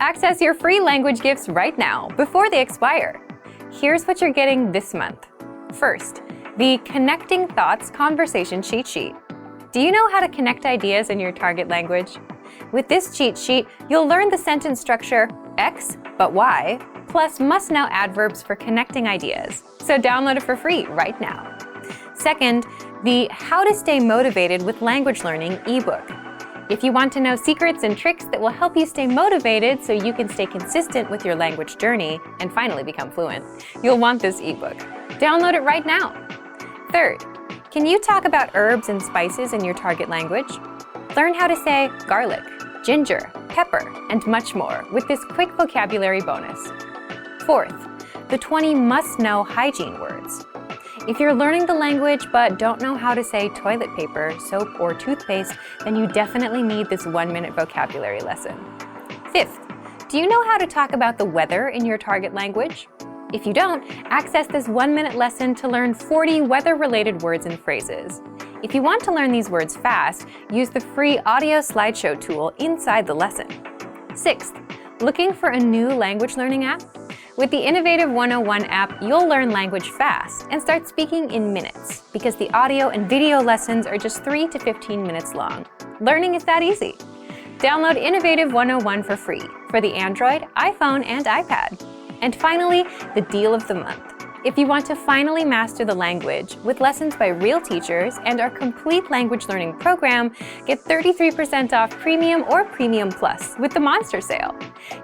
Access your free language gifts right now, before they expire. Here's what you're getting this month. First, the Connecting Thoughts Conversation Cheat Sheet. Do you know how to connect ideas in your target language? With this cheat sheet, you'll learn the sentence structure X but Y, plus must-know adverbs for connecting ideas. So download it for free right now. Second, the How to Stay Motivated with Language Learning ebook. If you want to know secrets and tricks that will help you stay motivated so you can stay consistent with your language journey and finally become fluent, you'll want this ebook. Download it right now. Third, can you talk about herbs and spices in your target language? Learn how to say garlic, ginger, pepper, and much more with this quick vocabulary bonus. Fourth, the 20 must-know hygiene words. If you're learning the language but don't know how to say toilet paper, soap, or toothpaste, then you definitely need this 1-minute vocabulary lesson. Fifth, do you know how to talk about the weather in your target language? If you don't, access this 1-minute lesson to learn 40 weather-related words and phrases. If you want to learn these words fast, use the free audio slideshow tool inside the lesson. Sixth, looking for a new language learning app? With the Innovative 101 app, you'll learn language fast and start speaking in minutes because the audio and video lessons are just 3 to 15 minutes long. Learning is that easy. Download Innovative 101 for free for the Android, iPhone, and iPad. And finally, the deal of the month. If you want to finally master the language with lessons by real teachers and our complete language learning program, get 33% off Premium or Premium Plus with the Monster Sale.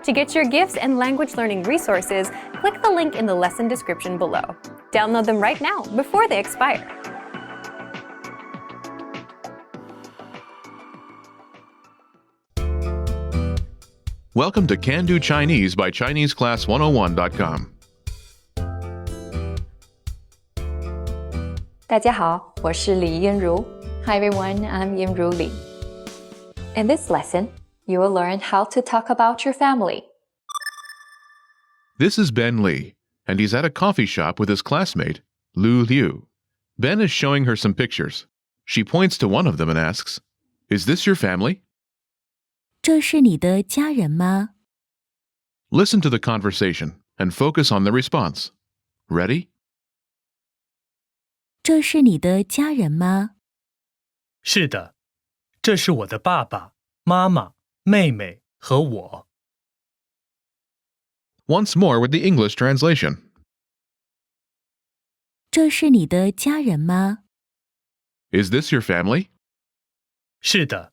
To get your gifts and language learning resources, click the link in the lesson description below. Download them right now before they expire. Welcome to Can Do Chinese by ChineseClass101.com. 大家好，我是李英如。Hi everyone, I'm Yinru Li. In this lesson, you will learn how to talk about your family. This is Ben Lee, and he's at a coffee shop with his classmate, Lu Liu. Ben is showing her some pictures. She points to one of them and asks, "Is this your family?" 这是你的家人吗？ Listen to the conversation and focus on the response. Ready? 这是你的家人吗？是的，这是我的爸爸妈妈、妹妹和我。Once more with the English translation. 这是你的家人吗？ Is this your family? 是的，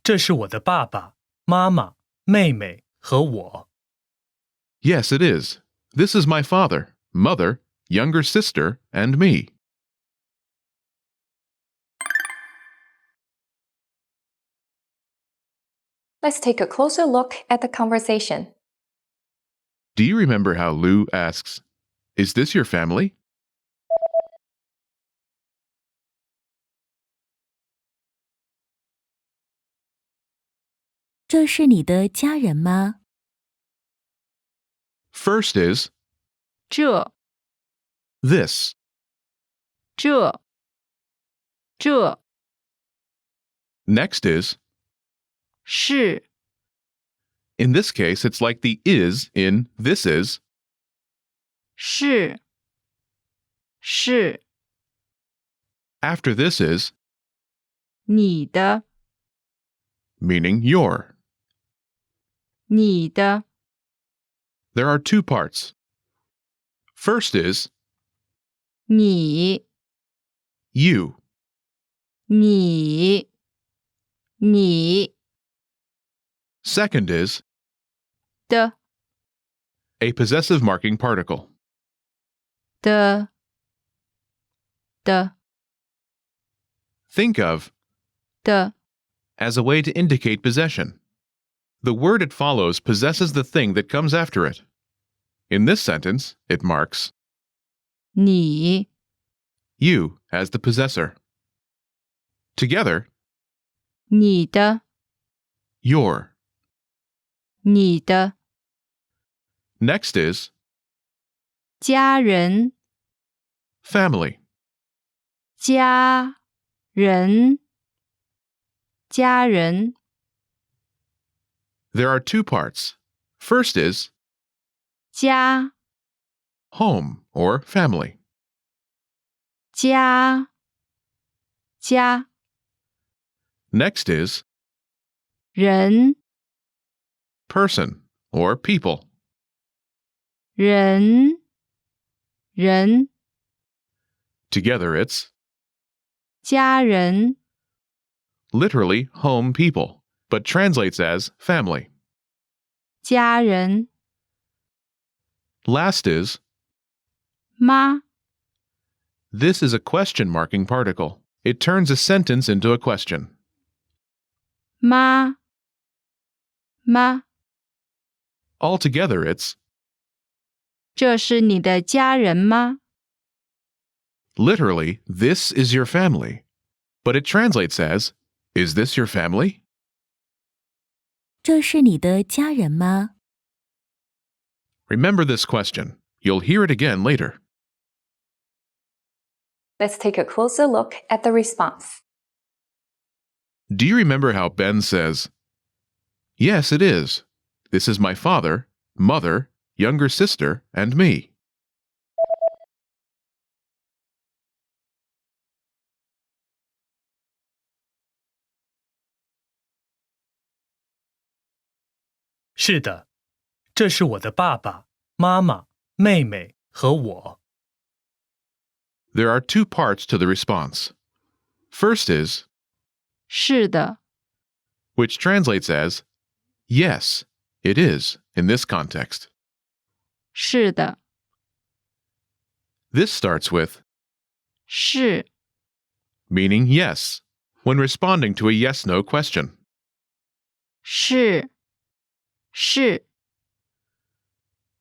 这是我的爸爸妈妈、妹妹和我。Yes, it is. This is my father, mother, younger sister, and me. Let's take a closer look at the conversation. Do you remember how Lu asks, "Is this your family?" 这是你的家人吗？ First is 这 this. 这 Next is, 是 in this case, it's like the is in this is. 是 After this is, 你的 meaning your. 你的 There are two parts. First is 你 you. 你 Second is 的 a possessive marking particle. 的 Think of 的 as a way to indicate possession. The word it follows possesses the thing that comes after it. In this sentence, it marks 你 you as the possessor. Together, 你的 your. 你的 Next is 家人 family. 家人 There are two parts. First is 家 home or family. 家家 Next is 人 person or people. 人人 Together it's 家人 literally home people, but translates as family. 家人 Last is 妈 this is a question marking particle. It turns a sentence into a question. 妈妈 Altogether it's 这是你的家人吗？ literally this is your family, but it translates as is this your family? 这是你的家人吗？ Remember this question. You'll hear it again later. Let's take a closer look at the response. Do you remember how Ben says, yes, it is. This is my father, mother, younger sister, and me. 是的，这是我的爸爸妈妈妹妹和我。 There are two parts to the response. First is, 是的， which translates as, yes, it is, in this context. 是的， This starts with, 是 meaning yes, when responding to a yes-no question. 是是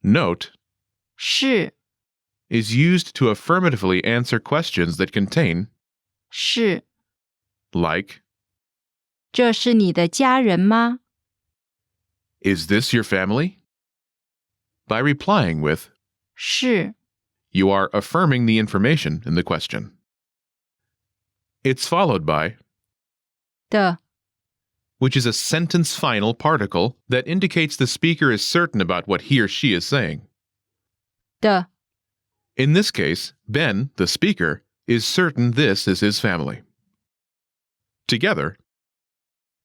Note, 是 is used to affirmatively answer questions that contain, 是， like, 这是你的家人吗？ is this your family? By replying with, 是 you are affirming the information in the question. It's followed by, 的， which is a sentence final particle that indicates the speaker is certain about what he or she is saying. 的， In this case, Ben, the speaker, is certain this is his family. Together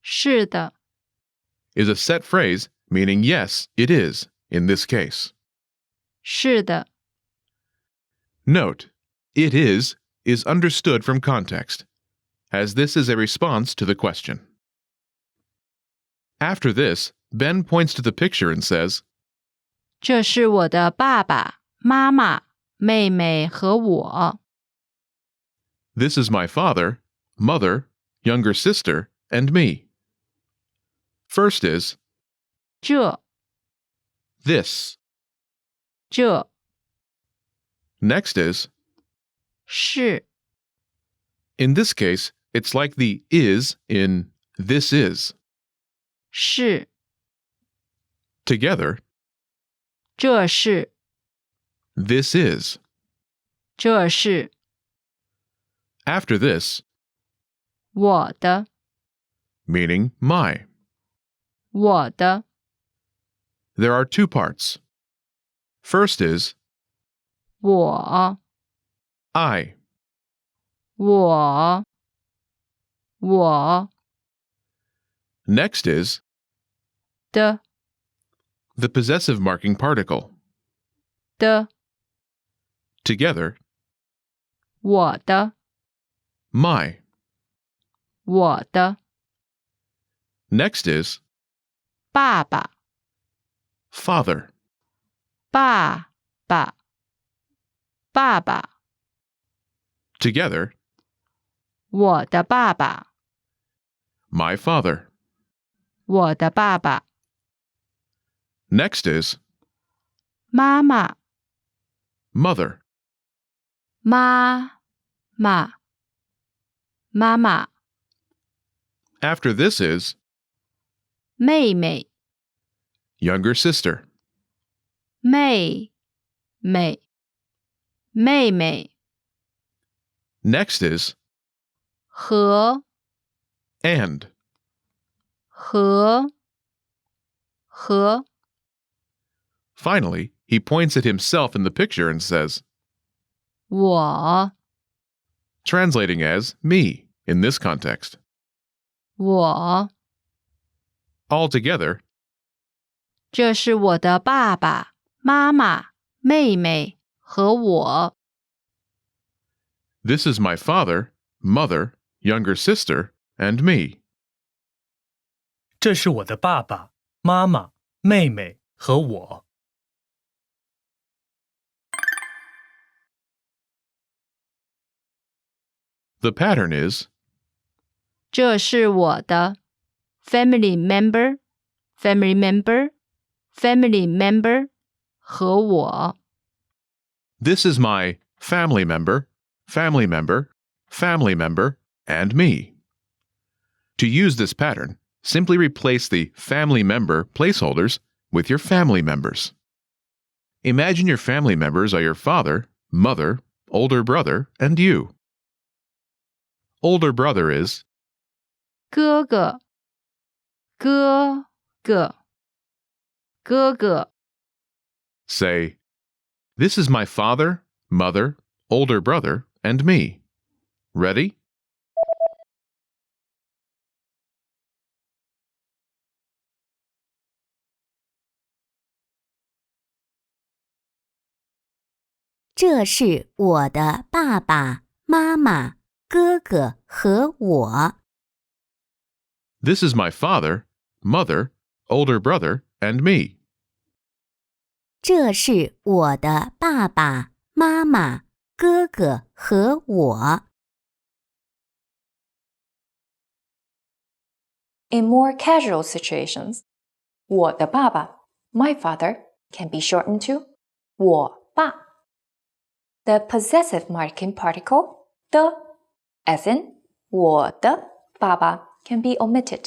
是的， is a set phrase meaning yes, it is, in this case. 是的， Note, it is understood from context, as this is a response to the question. After this, Ben points to the picture and says, 这是我的爸爸妈妈妹妹和我。 this is my father, mother, younger sister, and me. First is 这 this. 这 Next is, 是 in this case, it's like the is in this is. 是 Together, 这是 this is. 这是 After this, 我的 meaning my. 我的 There are two parts. First is 我 I. 我 Next is 的 the possessive marking particle. 的 Together, 我的 my. 我的 Next is 爸爸 father. 爸爸爸爸 Together, 我的爸爸 my father. 我的爸爸 Next is 妈妈 mother. 妈妈妈妈 After this is 妹妹 younger sister. 妹妹妹妹 Next is 和 and. 和 Finally, he points at himself in the picture and says, 我 translating as me in this context. 我 Altogether, 这是我的爸爸妈妈妹妹和我 this is my father, mother, younger sister, and me. 这是我的爸爸妈妈妹妹和我。The pattern is, 这是我的 family member family member family member 和我 this is my family member, family member, family member, and me. To use this pattern, simply replace the family member placeholders with your family members. Imagine your family members are your father, mother, older brother, and you. Older brother is, 哥哥哥哥哥哥 say, this is my father, mother, older brother, and me. Ready? 这是我的爸爸妈妈哥哥和我 This is my father, mother, older brother, and me. 这是我的爸爸妈妈哥哥和我 In more casual situations, 我的爸爸 my father can be shortened to 我爸 The possessive marking particle 的 as in 我的爸爸 can be omitted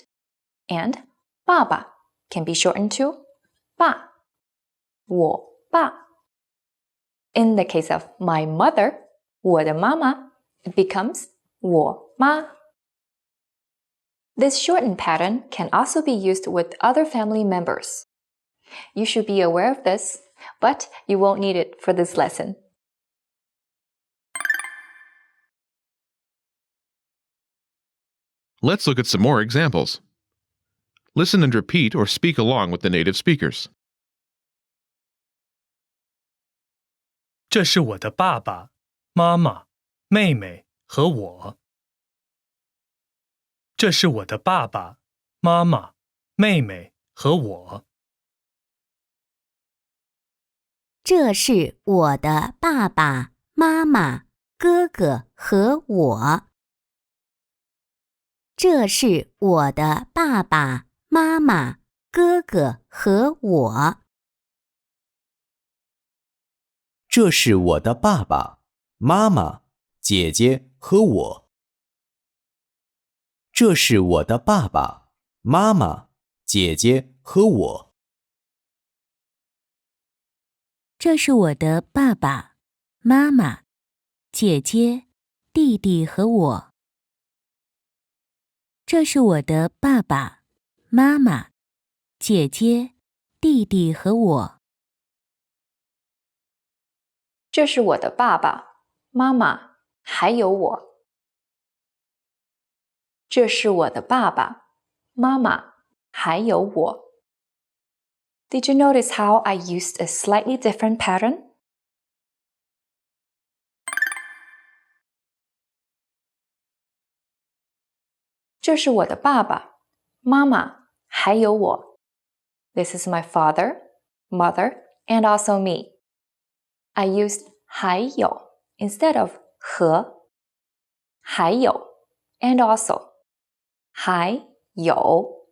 and 爸爸 can be shortened to 爸我爸 In the case of my mother 我的妈妈 it becomes 我妈 This shortened pattern can also be used with other family members. You should be aware of this, but you won't need it for this lesson. Let's look at some more examples. Listen and repeat or speak along with the native speakers. 这是我的爸爸妈妈妹妹和我。这是我的爸爸妈妈妹妹和我。这是我的爸爸妈妈哥哥和我这是我的爸爸妈妈哥哥和我这是我的爸爸妈妈姐姐和我这是我的爸爸妈妈姐姐和我这是我的爸爸妈妈姐姐弟弟和我这是我的爸爸妈妈姐姐弟弟和我这是我的爸爸妈妈还有我这是我的爸爸妈妈还有我 Did you notice how I used a slightly different pattern? 这是我的爸爸妈妈还有我 This is my father, mother, and also me. I used 还有 instead of 和还有 and also 还有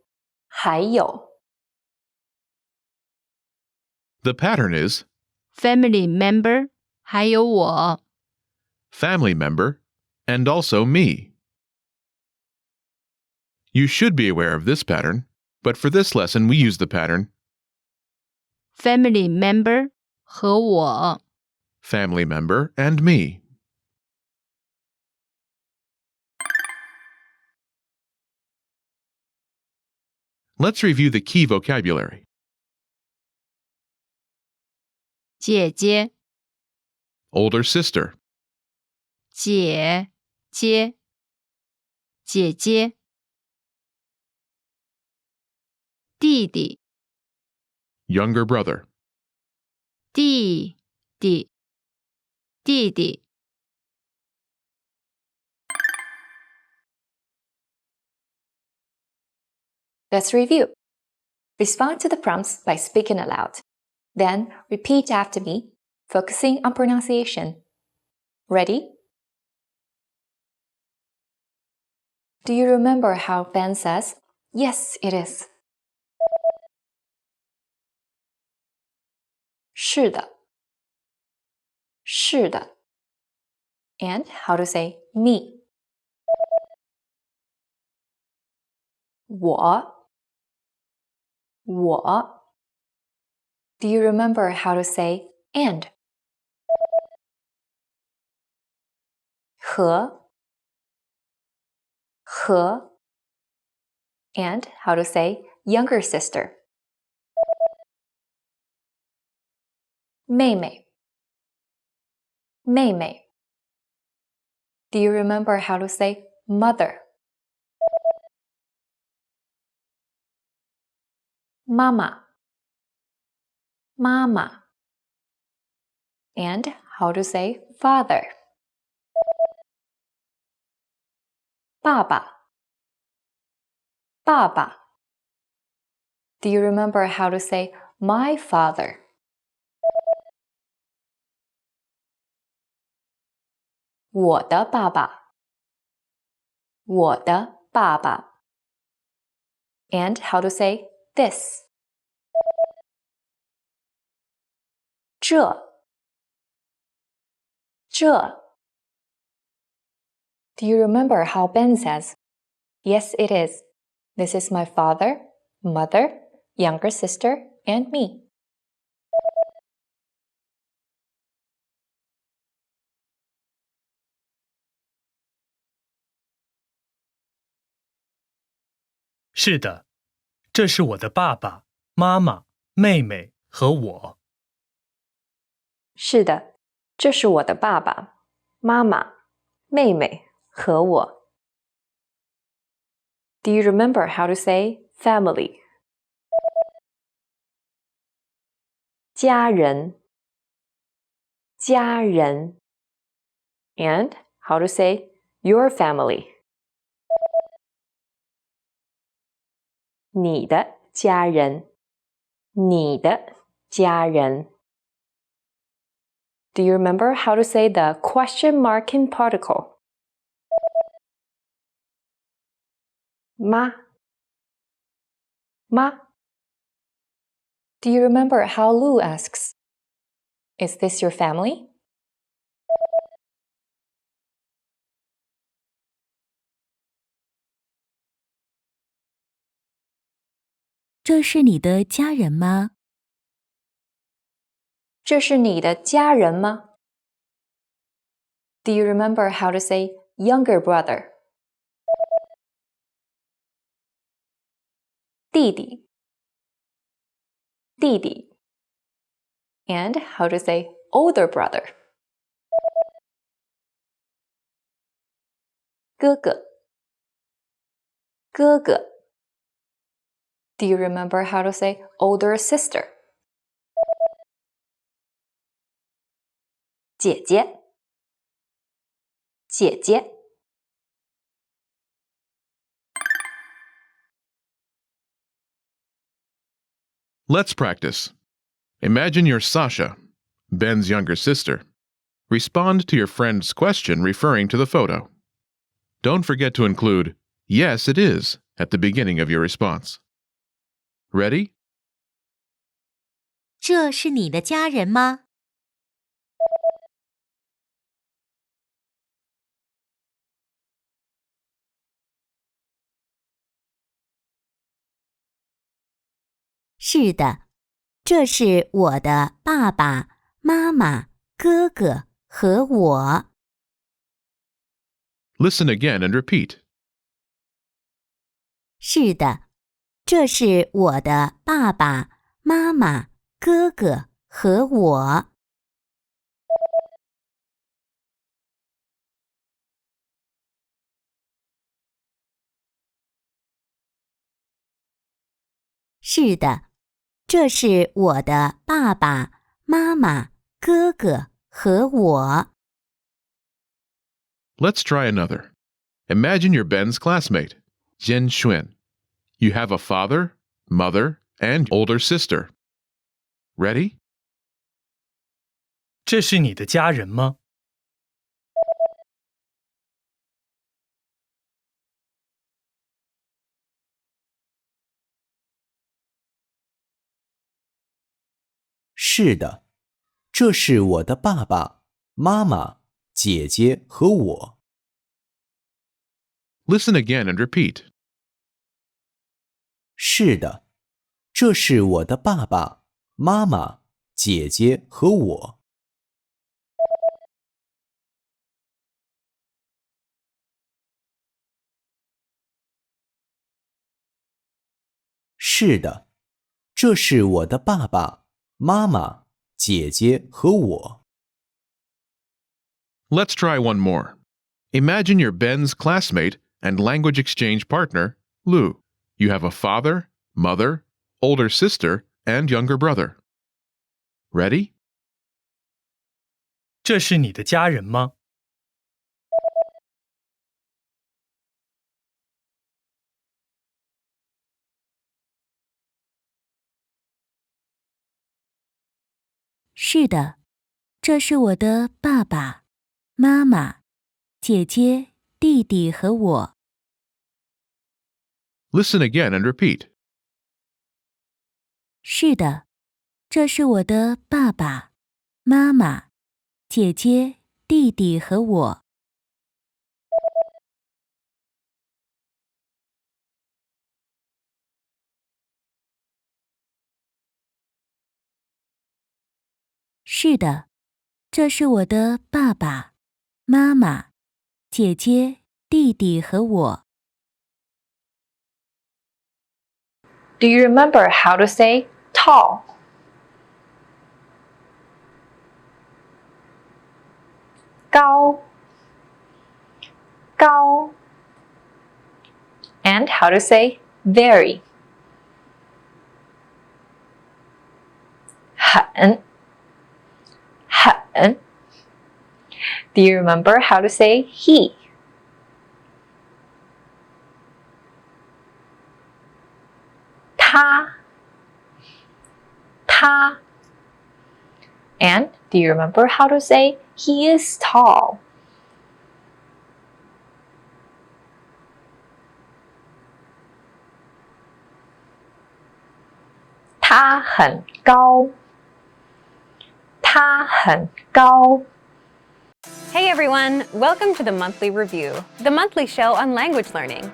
还有 The pattern is family member 还有我 family member and also me. You should be aware of this pattern, but for this lesson we use the pattern family member 和我 family member and me. Let's review the key vocabulary. 姐姐， older sister, 姐姐，姐姐，弟弟， younger brother, 弟弟，弟弟。Let's review. Respond to the prompts by speaking aloud. Then repeat after me, focusing on pronunciation. Ready? Do you remember how Ben says, "Yes, it is"? 是的，是的。And how to say me? 我。Do you remember how to say and? 和。And how to say younger sister? 妹妹。Do you remember how to say mother? 妈妈。And how to say father? 爸爸。Do you remember how to say my father? 我的爸爸。And how to say this? 这。Do you remember how Ben says, "Yes, it is. This is my father, mother, younger sister, and me"? 是的，这是我的爸爸妈妈、妹妹和我。是的，这是我的爸爸、妈妈、妹妹和我。Do you remember how to say family? 家人。And how to say your family? 你的家人。Do you remember how to say the question marking particle? 妈。Do you remember how Lou asks, "Is this your family?" 这是你的家人吗？这是你的家人吗？ Do you remember how to say younger brother? 弟弟。And how to say older brother? 哥哥。Do you remember how to say older sister? 姐姐。Let's practice. Imagine you're Sasha, Ben's younger sister. Respond to your friend's question referring to the photo. Don't forget to include, "Yes, it is," at the beginning of your response. Ready? 这是你的家人吗？是的，这是我的爸爸妈妈、哥哥和我。Listen again and repeat. 是的，这是我的爸爸妈妈、哥哥和我。是的，这是我的爸爸妈妈哥哥和我。Let's try another. Imagine you're Ben's classmate, Jian Xuan. You have a father, mother, and older sister. Ready? 这是你的家人吗？是的，这是我的爸爸妈妈姐姐和我。Listen again and repeat. 是的，这是我的爸爸妈妈姐姐和我。是的，这是我的爸爸妈妈姐姐和我。Let's try one more. Imagine you're Ben's classmate and language exchange partner, Lou. You have a father, mother, older sister, and younger brother. Ready? 这是你的家人吗？是的，这是我的爸爸妈妈姐姐弟弟和我。Listen again and repeat. 是的，这是我的爸爸妈妈姐姐弟弟和我。是的，这是我的爸爸妈妈姐姐弟弟和我。Do you remember how to say tall? Gao, gao. And how to say very? 很, 很. Do you remember how to say he? 他. And do you remember how to say he is tall? 他很高. 他很高. Hey everyone, welcome to the Monthly Review, the monthly show on language learning,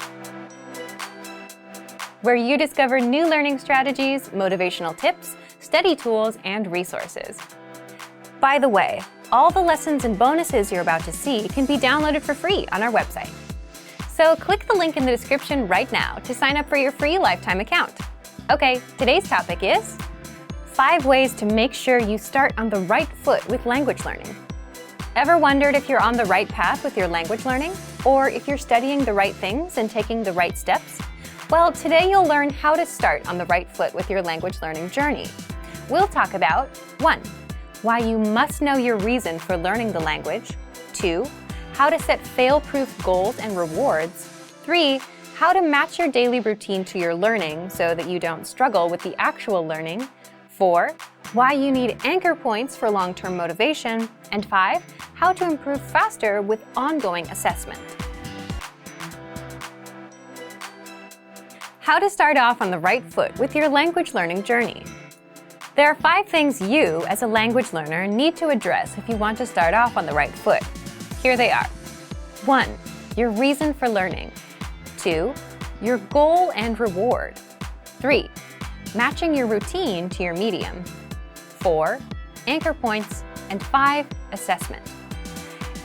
where you discover new learning strategies, motivational tips, study tools, and resources. By the way, all the lessons and bonuses you're about to see can be downloaded for free on our website. So click the link in the description right now to sign up for your free lifetime account. Okay, today's topic is 5 ways to make sure you start on the right foot with language learning. Ever wondered if you're on the right path with your language learning? Or if you're studying the right things and taking the right steps? Well, today you'll learn how to start on the right foot with your language learning journey. We'll talk about 1. Why you must know your reason for learning the language. 2. How to set fail-proof goals and rewards. 3. How to match your daily routine to your learning so that you don't struggle with the actual learning. 4. Why you need anchor points for long-term motivation. And 5. How to improve faster with ongoing assessment. How to start off on the right foot with your language learning journey. There are 5 things you, as a language learner, need to address if you want to start off on the right foot. Here they are. 1. Your reason for learning. 2. Your goal and reward. 3. Matching your routine to your medium. 4. Anchor points. And 5. Assessment.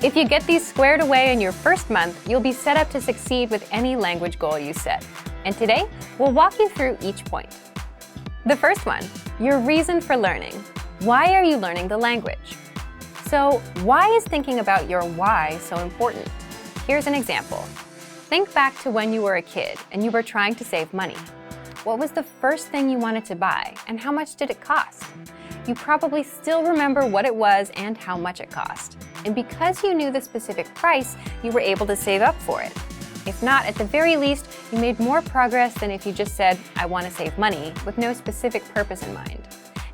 If you get these squared away in your first month, you'll be set up to succeed with any language goal you set. And today, we'll walk you through each point. The first one, your reason for learning. Why are you learning the language? So, why is thinking about your why so important? Here's an example. Think back to when you were a kid and you were trying to save money. what was the first thing you wanted to buy and how much did it cost? You probably still remember what it was and how much it cost. And because you knew the specific price, you were able to save up for it. If not, at the very least, you made more progress than if you just said, I want to save money, with no specific purpose in mind.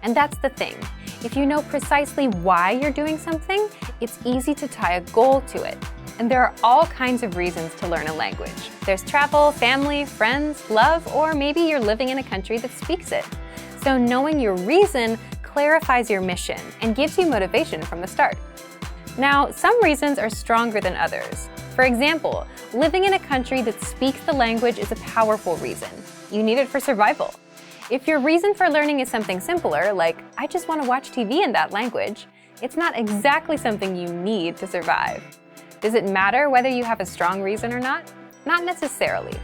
And that's the thing. If you know precisely why you're doing something, it's easy to tie a goal to it. And there are all kinds of reasons to learn a language. There's travel, family, friends, love, or maybe you're living in a country that speaks it. So knowing your reason clarifies your mission and gives you motivation from the start. Now, some reasons are stronger than others. For example, living in a country that speaks the language is a powerful reason. You need it for survival. If your reason for learning is something simpler, like, I just want to watch TV in that language, it's not exactly something you need to survive. Does it matter whether you have a strong reason or not? Not necessarily.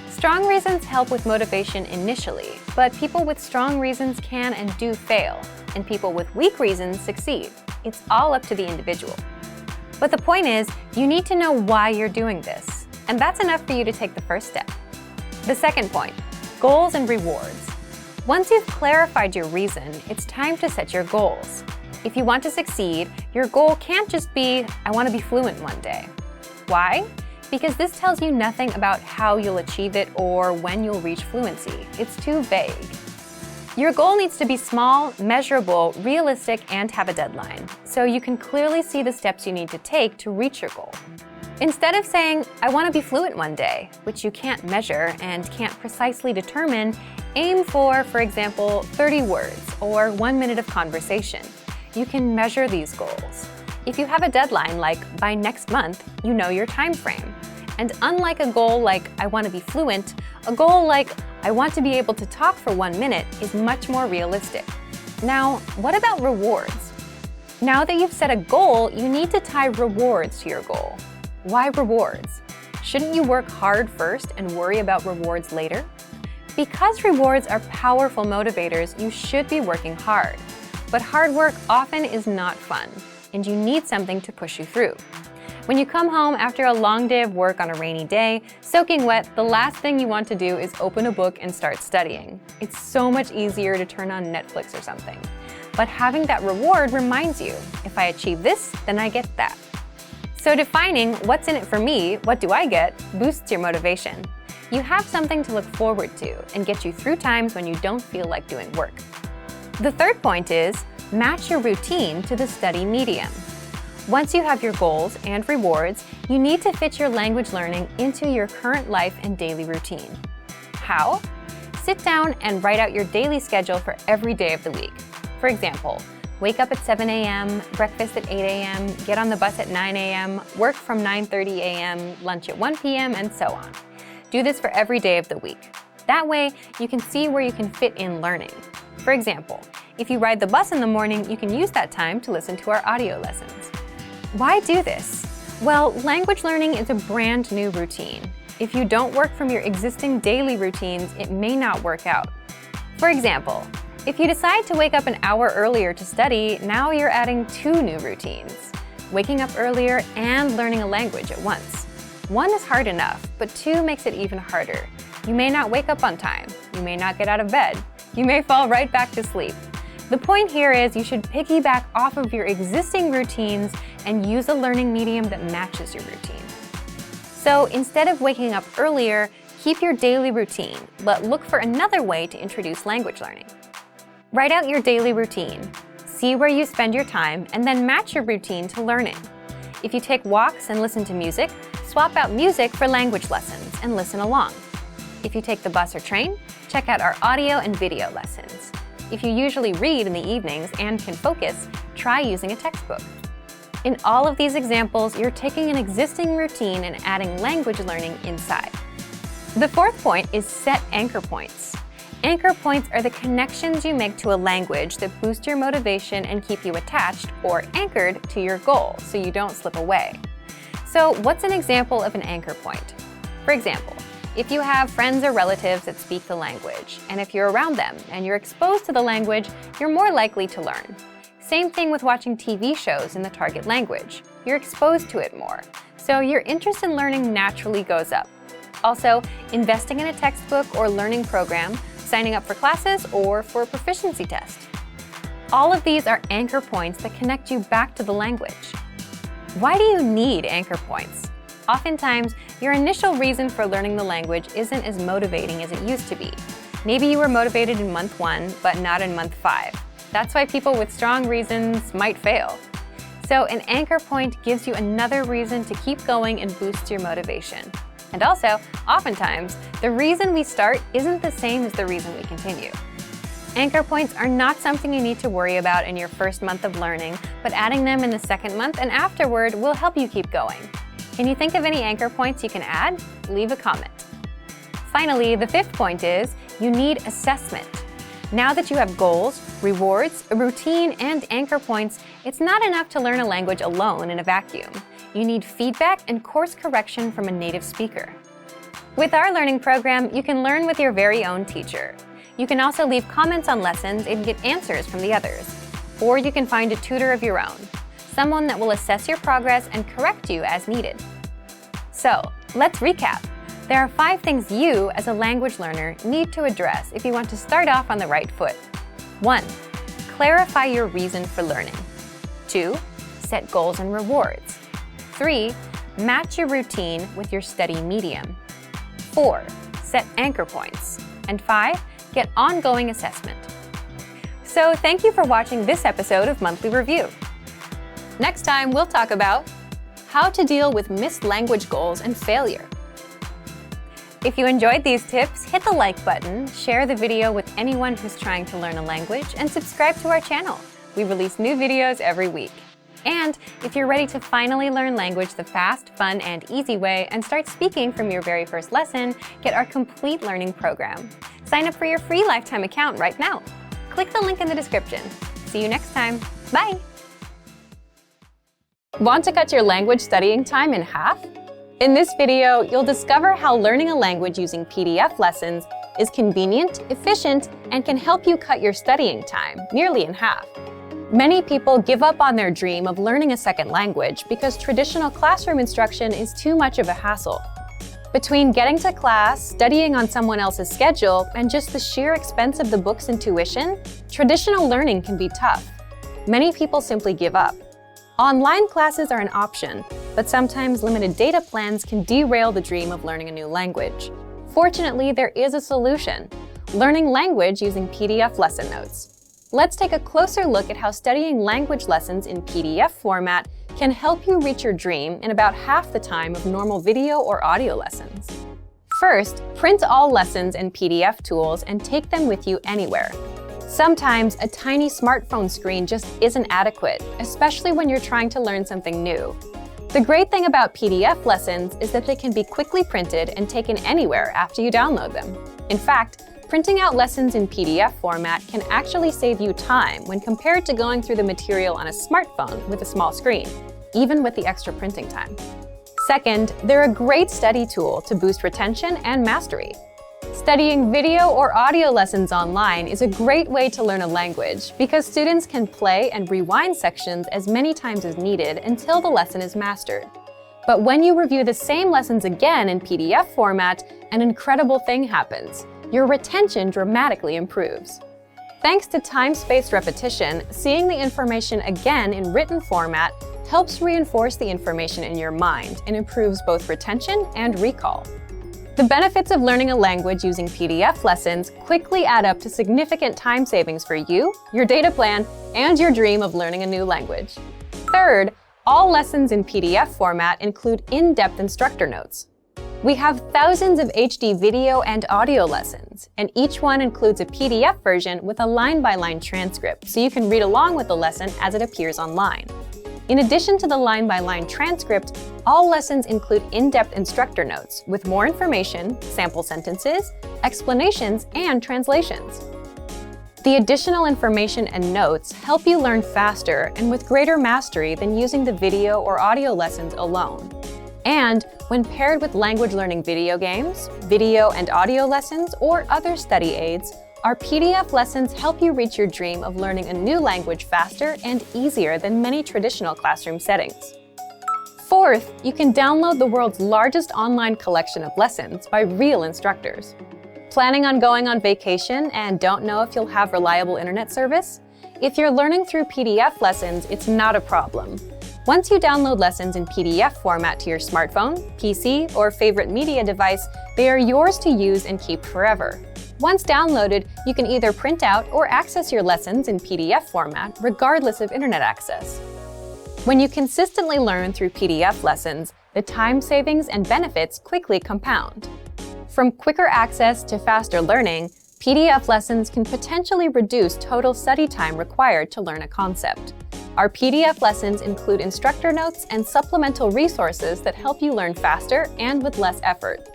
Strong reasons help with motivation initially, but people with strong reasons can and do fail, and people with weak reasons succeed. It's all up to the individual. But the point is, you need to know why you're doing this, and that's enough for you to take the first step. The second point, goals and rewards. Once you've clarified your reason, it's time to set your goals. If you want to succeed, your goal can't just be, I want to be fluent one day. Why? Because this tells you nothing about how you'll achieve it or when you'll reach fluency. It's too vague. Your goal needs to be small, measurable, realistic, and have a deadline, so you can clearly see the steps you need to take to reach your goal. Instead of saying, I want to be fluent one day, which you can't measure and can't precisely determine, aim for example, 30 words or 1 minute of conversation. You can measure these goals. If you have a deadline like by next month, you know your time frame. And unlike a goal like I want to be fluent, a goal like I want to be able to talk for 1 minute is much more realistic. Now, what about rewards? Now that you've set a goal, you need to tie rewards to your goal. Why rewards? Shouldn't you work hard first and worry about rewards later? Because rewards are powerful motivators, you should be working hard. But hard work often is not fun, and you need something to push you through. When you come home after a long day of work on a rainy day, soaking wet, the last thing you want to do is open a book and start studying. It's so much easier to turn on Netflix or something. But having that reward reminds you, if I achieve this, then I get that. So defining what's in it for me, what do I get, boosts your motivation. You have something to look forward to and get you through times when you don't feel like doing work. The third point is, match your routine to the study medium. Once you have your goals and rewards, you need to fit your language learning into your current life and daily routine. How? Sit down and write out your daily schedule for every day of the week. For example, wake up at 7 a.m., breakfast at 8 a.m., get on the bus at 9 a.m., work from 9:30 a.m., lunch at 1 p.m., and so on. Do this for every day of the week. That way, you can see where you can fit in learning. For example, if you ride the bus in the morning, you can use that time to listen to our audio lessons. Why do this? Well, language learning is a brand new routine. If you don't work from your existing daily routines, it may not work out. For example, if you decide to wake up an hour earlier to study, now you're adding 2 new routines, waking up earlier and learning a language at once. 1 is hard enough, but 2 makes it even harder. You may not wake up on time. You may not get out of bed. You may fall right back to sleep. The point here is you should piggyback off of your existing routines and use a learning medium that matches your routine. So instead of waking up earlier, keep your daily routine, but look for another way to introduce language learning. Write out your daily routine. See where you spend your time and then match your routine to learning. If you take walks and listen to music, swap out music for language lessons and listen along. If you take the bus or train, check out our audio and video lessons. If you usually read in the evenings and can focus, try using a textbook. In all of these examples, you're taking an existing routine and adding language learning inside. The fourth point is set anchor points. Anchor points are the connections you make to a language that boost your motivation and keep you attached or anchored to your goal so you don't slip away. So what's an example of an anchor point? For example, if you have friends or relatives that speak the language, and if you're around them and you're exposed to the language, you're more likely to learn. Same thing with watching TV shows in the target language. You're exposed to it more, so your interest in learning naturally goes up. Also, investing in a textbook or learning program, signing up for classes, or for a proficiency test. All of these are anchor points that connect you back to the language. Why do you need anchor points? Oftentimes, your initial reason for learning the language isn't as motivating as it used to be. Maybe you were motivated in month 1, but not in month 5. That's why people with strong reasons might fail. So an anchor point gives you another reason to keep going and boost your motivation. And also, oftentimes, the reason we start isn't the same as the reason we continue. Anchor points are not something you need to worry about in your first month of learning, but adding them in the second month and afterward will help you keep going. Can you think of any anchor points you can add? Leave a comment. Finally, the 5th point is you need assessment. Now that you have goals, rewards, a routine, and anchor points, it's not enough to learn a language alone in a vacuum. You need feedback and course correction from a native speaker. With our learning program, you can learn with your very own teacher. You can also leave comments on lessons and get answers from the others. Or you can find a tutor of your own, someone that will assess your progress and correct you as needed. So, let's recap. There are 5 things you, as a language learner, need to address if you want to start off on the right foot. 1. Clarify your reason for learning. 2. Set goals and rewards. 3. Match your routine with your study medium. 4. Set anchor points. And 5. Get ongoing assessment. So thank you for watching this episode of Monthly Review. Next time, we'll talk about how to deal with missed language goals and failure. If you enjoyed these tips, hit the like button, share the video with anyone who's trying to learn a language, and subscribe to our channel. We release new videos every week. And if you're ready to finally learn language the fast, fun, and easy way and start speaking from your very first lesson, get our complete learning program. Sign up for your free lifetime account right now. Click the link in the description. See you next time. Bye! Want to cut your language studying time in half? In this video, you'll discover how learning a language using PDF lessons is convenient, efficient, and can help you cut your studying time nearly in half. Many people give up on their dream of learning a second language because traditional classroom instruction is too much of a hassle. Between getting to class, studying on someone else's schedule, and just the sheer expense of the books and tuition, traditional learning can be tough. Many people simply give up. Online classes are an option, but sometimes limited data plans can derail the dream of learning a new language. Fortunately, there is a solution: learning language using PDF lesson notes. Let's take a closer look at how studying language lessons in PDF format can help you reach your dream in about half the time of normal video or audio lessons. First, print all lessons and PDF tools and take them with you anywhere. Sometimes a tiny smartphone screen just isn't adequate, especially when you're trying to learn something new. The great thing about PDF lessons is that they can be quickly printed and taken anywhere after you download them. In fact, printing out lessons in PDF format can actually save you time when compared to going through the material on a smartphone with a small screen, even with the extra printing time. Second, they're a great study tool to boost retention and mastery. Studying video or audio lessons online is a great way to learn a language because students can play and rewind sections as many times as needed until the lesson is mastered. But when you review the same lessons again in PDF format, an incredible thing happens. Your retention dramatically improves. Thanks to time-spaced repetition, seeing the information again in written format helps reinforce the information in your mind and improves both retention and recall. The benefits of learning a language using PDF lessons quickly add up to significant time savings for you, your data plan, and your dream of learning a new language. Third, all lessons in PDF format include in-depth instructor notes. We have thousands of HD video and audio lessons, and each one includes a PDF version with a line-by-line transcript, so you can read along with the lesson as it appears online. In addition to the line-by-line transcript, all lessons include in-depth instructor notes with more information, sample sentences, explanations, and translations. The additional information and notes help you learn faster and with greater mastery than using the video or audio lessons alone. And when paired with language learning video games, video and audio lessons, or other study aids, our PDF lessons help you reach your dream of learning a new language faster and easier than many traditional classroom settings. Fourth, you can download the world's largest online collection of lessons by real instructors. Planning on going on vacation and don't know if you'll have reliable internet service? If you're learning through PDF lessons, it's not a problem. Once you download lessons in PDF format to your smartphone, PC, or favorite media device, they are yours to use and keep forever. Once downloaded, you can either print out or access your lessons in PDF format, regardless of internet access. When you consistently learn through PDF lessons, the time savings and benefits quickly compound. From quicker access to faster learning, PDF lessons can potentially reduce total study time required to learn a concept. Our PDF lessons include instructor notes and supplemental resources that help you learn faster and with less effort.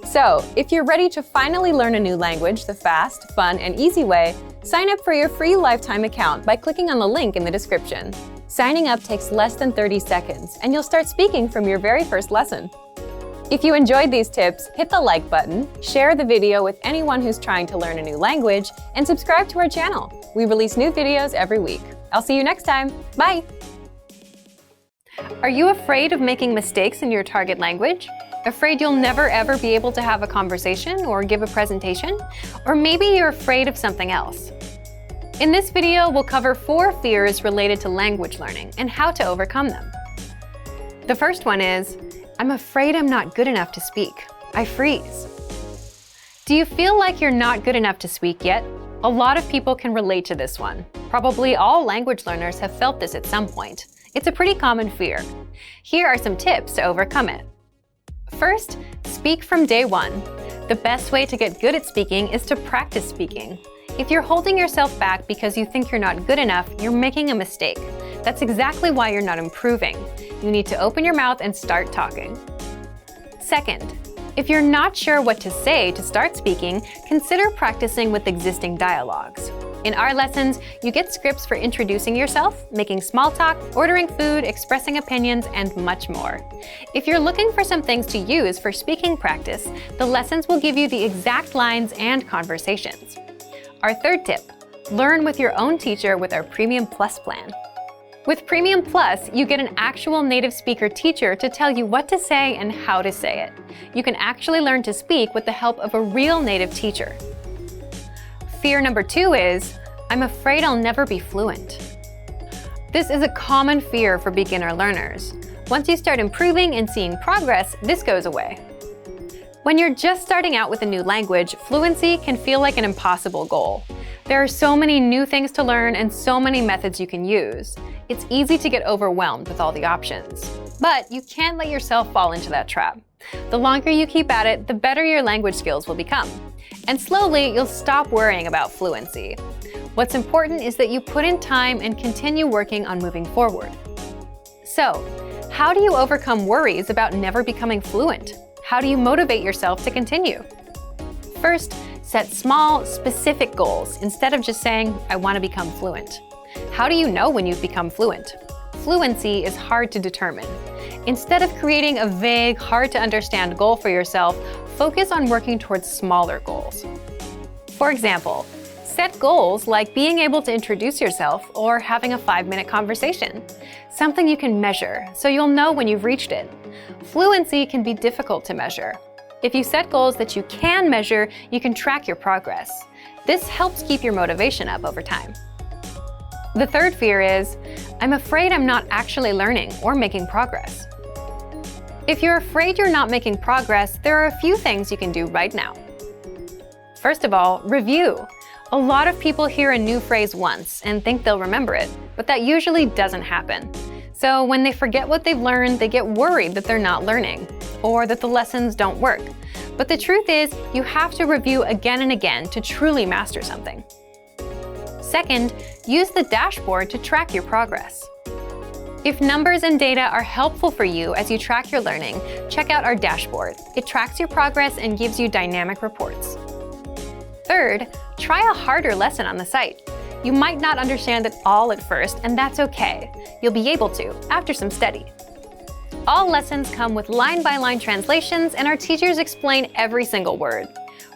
So, if you're ready to finally learn a new language the fast, fun, and easy way, sign up for your free lifetime account by clicking on the link in the description. Signing up takes less than 30 seconds, and you'll start speaking from your very first lesson. If you enjoyed these tips, hit the like button, share the video with anyone who's trying to learn a new language, and subscribe to our channel. We release new videos every week. I'll see you next time. Bye! Are you afraid of making mistakes in your target language? Afraid you'll never ever be able to have a conversation or give a presentation? Or maybe you're afraid of something else. In this video, we'll cover 4 fears related to language learning and how to overcome them. The first one is, I'm afraid I'm not good enough to speak. I freeze. Do you feel like you're not good enough to speak yet? A lot of people can relate to this one. Probably all language learners have felt this at some point. It's a pretty common fear. Here are some tips to overcome it. First, speak from day one. The best way to get good at speaking is to practice speaking. If you're holding yourself back because you think you're not good enough, you're making a mistake. That's exactly why you're not improving. You need to open your mouth and start talking. Second, if you're not sure what to say to start speaking, consider practicing with existing dialogues. In our lessons, you get scripts for introducing yourself, making small talk, ordering food, expressing opinions, and much more. If you're looking for some things to use for speaking practice, the lessons will give you the exact lines and conversations. Our third tip, learn with your own teacher with our Premium Plus plan. With Premium Plus, you get an actual native speaker teacher to tell you what to say and how to say it. You can actually learn to speak with the help of a real native teacher. Fear number 2 is, I'm afraid I'll never be fluent. This is a common fear for beginner learners. Once you start improving and seeing progress, this goes away. When you're just starting out with a new language, fluency can feel like an impossible goal. There are so many new things to learn and so many methods you can use. It's easy to get overwhelmed with all the options. But you can't let yourself fall into that trap. The longer you keep at it, the better your language skills will become. And slowly, you'll stop worrying about fluency. What's important is that you put in time and continue working on moving forward. So, how do you overcome worries about never becoming fluent? How do you motivate yourself to continue? First, set small, specific goals instead of just saying, I want to become fluent. How do you know when you've become fluent? Fluency is hard to determine. Instead of creating a vague, hard-to-understand goal for yourself, focus on working towards smaller goals. For example, set goals like being able to introduce yourself or having a 5-minute conversation, something you can measure so you'll know when you've reached it. Fluency can be difficult to measure. If you set goals that you can measure, you can track your progress. This helps keep your motivation up over time. The third fear is, I'm afraid I'm not actually learning or making progress. If you're afraid you're not making progress, there are a few things you can do right now. First of all, review. A lot of people hear a new phrase once and think they'll remember it, but that usually doesn't happen. So when they forget what they've learned, they get worried that they're not learning, or that the lessons don't work. But the truth is, you have to review again and again to truly master something. Second, use the dashboard to track your progress. If numbers and data are helpful for you as you track your learning, check out our dashboard. It tracks your progress and gives you dynamic reports. Third, try a harder lesson on the site. You might not understand it all at first, and that's okay. You'll be able to after some study. All lessons come with line-by-line translations, and our teachers explain every single word.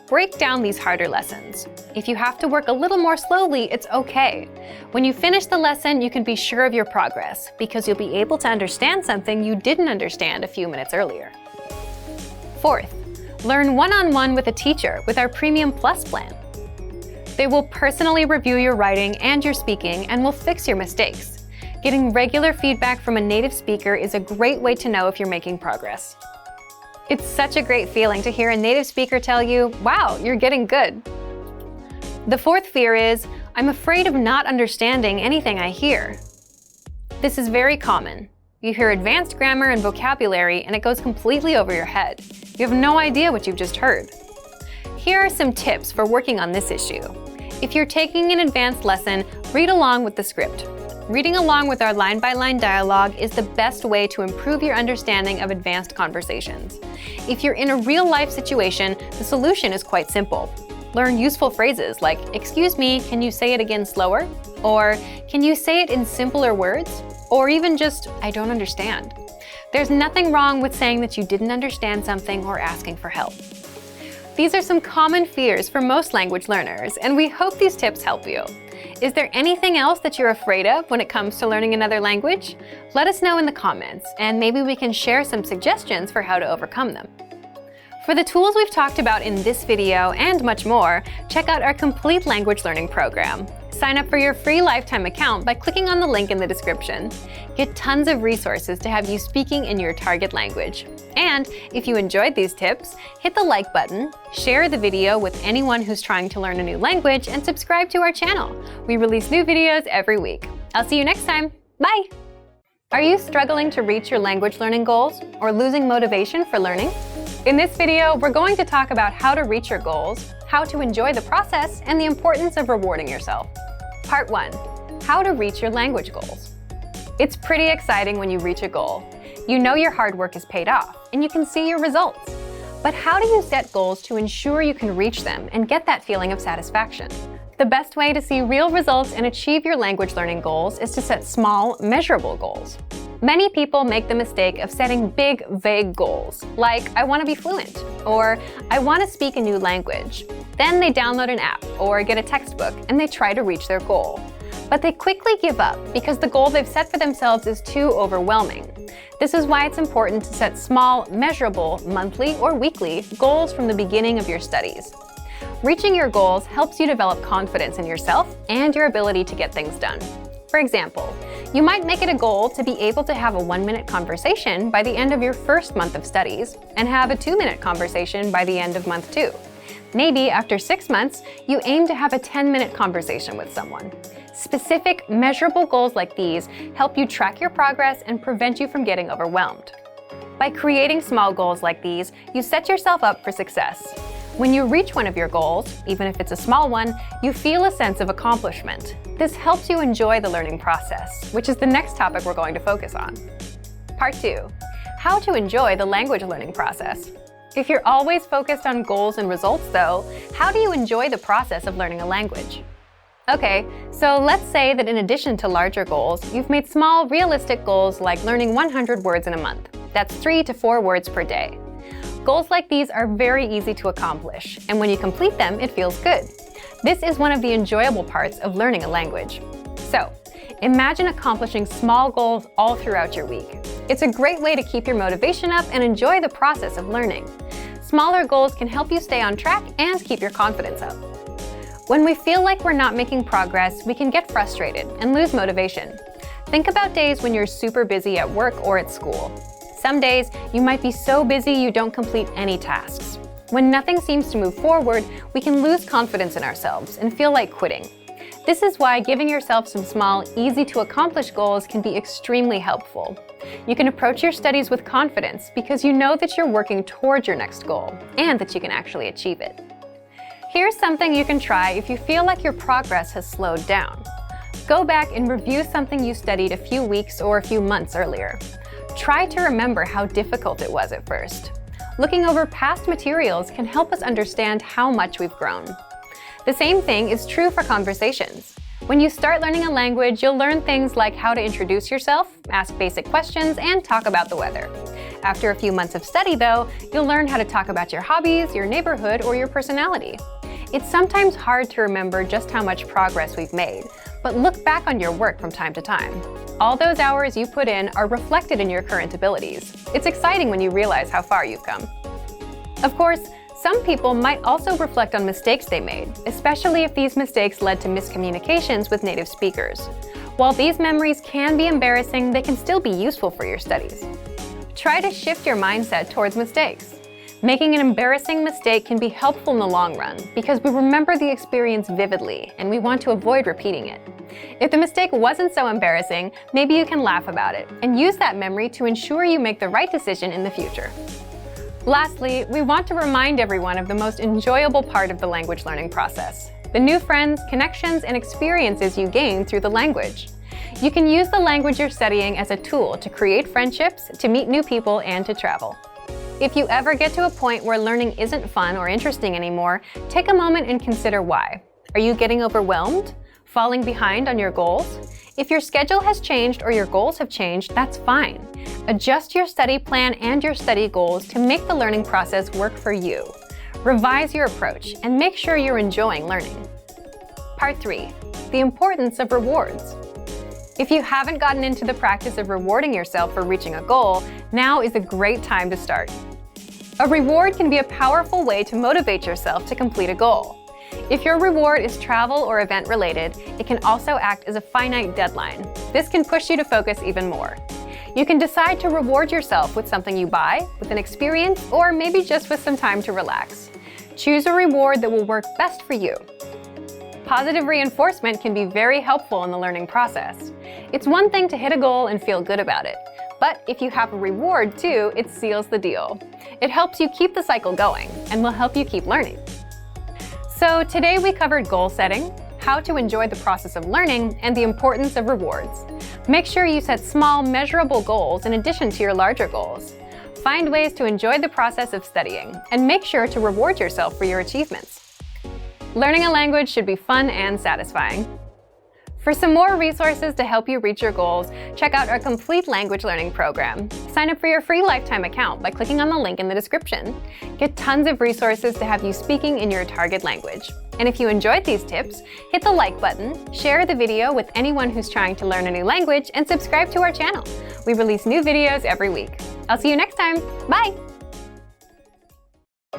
Break down these harder lessons. If you have to work a little more slowly, it's okay. When you finish the lesson, you can be sure of your progress because you'll be able to understand something you didn't understand a few minutes earlier. Fourth, learn one-on-one with a teacher with our Premium Plus plan. They will personally review your writing and your speaking and will fix your mistakes. Getting regular feedback from a native speaker is a great way to know if you're making progress. It's such a great feeling to hear a native speaker tell you, wow, you're getting good. The fourth fear is, I'm afraid of not understanding anything I hear. This is very common. You hear advanced grammar and vocabulary and it goes completely over your head. You have no idea what you've just heard. Here are some tips for working on this issue. If you're taking an advanced lesson, read along with the script. Reading along with our line-by-line dialogue is the best way to improve your understanding of advanced conversations. If you're in a real-life situation, the solution is quite simple. Learn useful phrases like, "Excuse me, can you say it again slower?" Or, "Can you say it in simpler words?" Or even just, "I don't understand." There's nothing wrong with saying that you didn't understand something or asking for help. These are some common fears for most language learners, and we hope these tips help you. Is there anything else that you're afraid of when it comes to learning another language? Let us know in the comments, and maybe we can share some suggestions for how to overcome them. For the tools we've talked about in this video and much more, check out our complete language learning program. Sign up for your free lifetime account by clicking on the link in the description. Get tons of resources to have you speaking in your target language. And if you enjoyed these tips, hit the like button, share the video with anyone who's trying to learn a new language, and subscribe to our channel. We release new videos every week. I'll see you next time. Bye! Are you struggling to reach your language learning goals or losing motivation for learning? In this video, we're going to talk about how to reach your goals, how to enjoy the process, and the importance of rewarding yourself. Part 1. How to reach your language goals. It's pretty exciting when you reach a goal. You know your hard work is paid off, and you can see your results. But how do you set goals to ensure you can reach them and get that feeling of satisfaction? The best way to see real results and achieve your language learning goals is to set small, measurable goals. Many people make the mistake of setting big, vague goals, like I want to be fluent, or I want to speak a new language. Then they download an app or get a textbook and they try to reach their goal. But they quickly give up because the goal they've set for themselves is too overwhelming. This is why it's important to set small, measurable, monthly or weekly goals from the beginning of your studies. Reaching your goals helps you develop confidence in yourself and your ability to get things done. For example, you might make it a goal to be able to have a 1-minute conversation by the end of your first month of studies and have a 2-minute conversation by the end of month 2. Maybe after 6 months, you aim to have a 10-minute conversation with someone. Specific, measurable goals like these help you track your progress and prevent you from getting overwhelmed. By creating small goals like these, you set yourself up for success. When you reach one of your goals, even if it's a small one, you feel a sense of accomplishment. This helps you enjoy the learning process, which is the next topic we're going to focus on. Part 2. How to enjoy the language learning process. If you're always focused on goals and results, though, how do you enjoy the process of learning a language? Okay, so let's say that in addition to larger goals, you've made small, realistic goals like learning 100 words in a month. That's 3 to 4 words per day. Goals like these are very easy to accomplish, and when you complete them, it feels good. This is one of the enjoyable parts of learning a language. So, imagine accomplishing small goals all throughout your week. It's a great way to keep your motivation up and enjoy the process of learning. Smaller goals can help you stay on track and keep your confidence up. When we feel like we're not making progress, we can get frustrated and lose motivation. Think about days when you're super busy at work or at school. Some days, you might be so busy you don't complete any tasks. When nothing seems to move forward, we can lose confidence in ourselves and feel like quitting. This is why giving yourself some small, easy-to-accomplish goals can be extremely helpful. You can approach your studies with confidence because you know that you're working towards your next goal and that you can actually achieve it. Here's something you can try if you feel like your progress has slowed down. Go back and review something you studied a few weeks or a few months earlier. Try to remember how difficult it was at first. Looking over past materials can help us understand how much we've grown. The same thing is true for conversations. When you start learning a language, you'll learn things like how to introduce yourself, ask basic questions, and talk about the weather. After a few months of study, though, you'll learn how to talk about your hobbies, your neighborhood, or your personality. It's sometimes hard to remember just how much progress we've made, but look back on your work from time to time. All those hours you put in are reflected in your current abilities. It's exciting when you realize how far you've come. Of course, some people might also reflect on mistakes they made, especially if these mistakes led to miscommunications with native speakers. While these memories can be embarrassing, they can still be useful for your studies. Try to shift your mindset towards mistakes. Making an embarrassing mistake can be helpful in the long run because we remember the experience vividly and we want to avoid repeating it. If the mistake wasn't so embarrassing, maybe you can laugh about it and use that memory to ensure you make the right decision in the future. Lastly, we want to remind everyone of the most enjoyable part of the language learning process: the new friends, connections, and experiences you gain through the language. You can use the language you're studying as a tool to create friendships, to meet new people, and to travel. If you ever get to a point where learning isn't fun or interesting anymore, take a moment and consider why. Are you getting overwhelmed? Falling behind on your goals? If your schedule has changed or your goals have changed, that's fine. Adjust your study plan and your study goals to make the learning process work for you. Revise your approach and make sure you're enjoying learning. Part 3. The importance of rewards. If you haven't gotten into the practice of rewarding yourself for reaching a goal, now is a great time to start. A reward can be a powerful way to motivate yourself to complete a goal. If your reward is travel or event related, it can also act as a finite deadline. This can push you to focus even more. You can decide to reward yourself with something you buy, with an experience, or maybe just with some time to relax. Choose a reward that will work best for you. Positive reinforcement can be very helpful in the learning process. It's one thing to hit a goal and feel good about it, but if you have a reward too, it seals the deal. It helps you keep the cycle going and will help you keep learning. So today we covered goal setting, how to enjoy the process of learning, and the importance of rewards. Make sure you set small, measurable goals in addition to your larger goals. Find ways to enjoy the process of studying, and make sure to reward yourself for your achievements. Learning a language should be fun and satisfying. For some more resources to help you reach your goals, check out our complete language learning program. Sign up for your free lifetime account by clicking on the link in the description. Get tons of resources to have you speaking in your target language. And if you enjoyed these tips, hit the like button, share the video with anyone who's trying to learn a new language, and subscribe to our channel. We release new videos every week. I'll see you next time. Bye!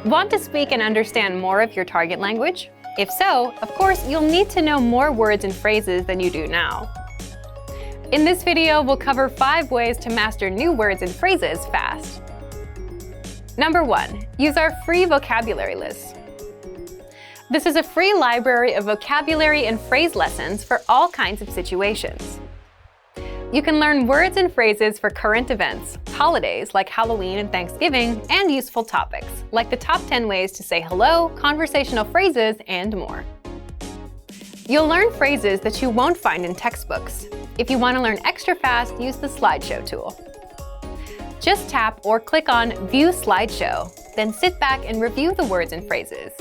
Want to speak and understand more of your target language? If so, of course, you'll need to know more words and phrases than you do now. In this video, we'll cover 5 ways to master new words and phrases fast. Number 1. Use our free vocabulary list. This is a free library of vocabulary and phrase lessons for all kinds of situations. You can learn words and phrases for current events, holidays like Halloween and Thanksgiving, and useful topics like the top 10 ways to say hello, conversational phrases, and more. You'll learn phrases that you won't find in textbooks. If you want to learn extra fast, use the slideshow tool. Just tap or click on View Slideshow, then sit back and review the words and phrases.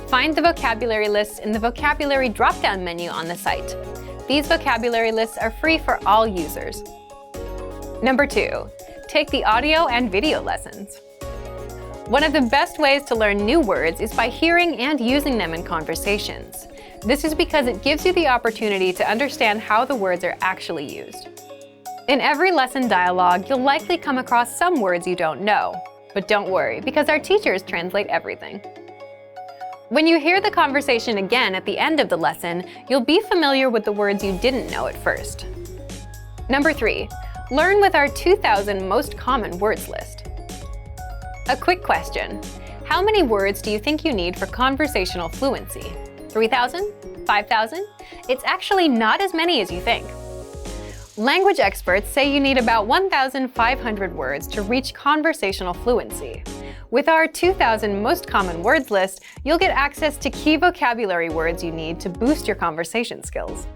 Find the vocabulary list in the vocabulary drop-down menu on the site. These vocabulary lists are free for all users. Number 2. Take the audio and video lessons. One of the best ways to learn new words is by hearing and using them in conversations. This is because it gives you the opportunity to understand how the words are actually used. In every lesson dialogue, you'll likely come across some words you don't know. But don't worry, because our teachers translate everything. When you hear the conversation again at the end of the lesson, you'll be familiar with the words you didn't know at first. Number 3. Learn with our 2,000 most common words list. A quick question. How many words do you think you need for conversational fluency? 3,000? 5,000? It's actually not as many as you think. Language experts say you need about 1,500 words to reach conversational fluency. With our 2,000 most common words list, you'll get access to key vocabulary words you need to boost your conversation skills.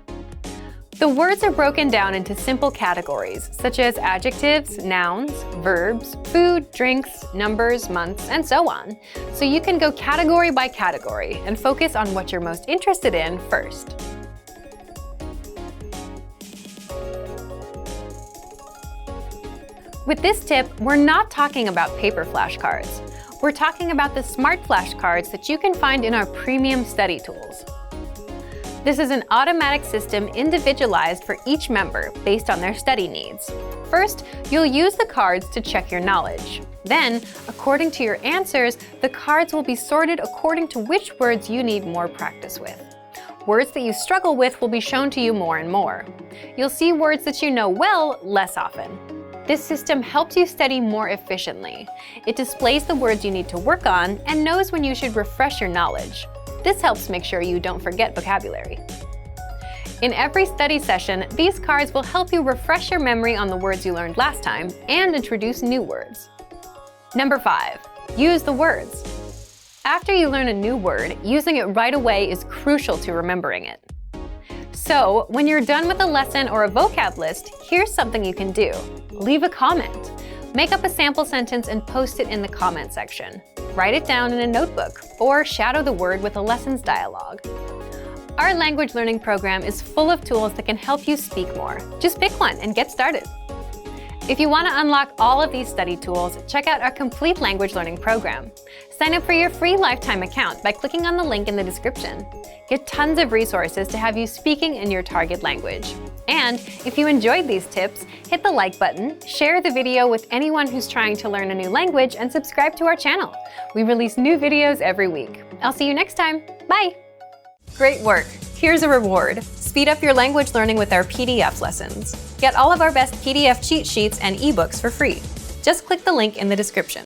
The words are broken down into simple categories, such as adjectives, nouns, verbs, food, drinks, numbers, months, and so on. So you can go category by category and focus on what you're most interested in first. With this tip, we're not talking about paper flashcards. We're talking about the smart flashcards that you can find in our premium study tools. This is an automatic system individualized for each member based on their study needs. First, you'll use the cards to check your knowledge. Then, according to your answers, the cards will be sorted according to which words you need more practice with. Words that you struggle with will be shown to you more and more. You'll see words that you know well less often. This system helps you study more efficiently. It displays the words you need to work on and knows when you should refresh your knowledge. This helps make sure you don't forget vocabulary. In every study session, these cards will help you refresh your memory on the words you learned last time and introduce new words. Number 5. Use the words. After you learn a new word, using it right away is crucial to remembering it. So, when you're done with a lesson or a vocab list, here's something you can do. Leave a comment. Make up a sample sentence and post it in the comment section. Write it down in a notebook, or shadow the word with a lessons dialogue. Our language learning program is full of tools that can help you speak more. Just pick one and get started. If you want to unlock all of these study tools, check out our complete language learning program. Sign up for your free lifetime account by clicking on the link in the description. Get tons of resources to have you speaking in your target language. And if you enjoyed these tips, hit the like button, share the video with anyone who's trying to learn a new language, and subscribe to our channel. We release new videos every week. I'll see you next time. Bye! Great work! Here's a reward. Speed up your language learning with our PDF lessons. Get all of our best PDF cheat sheets and ebooks for free. Just click the link in the description.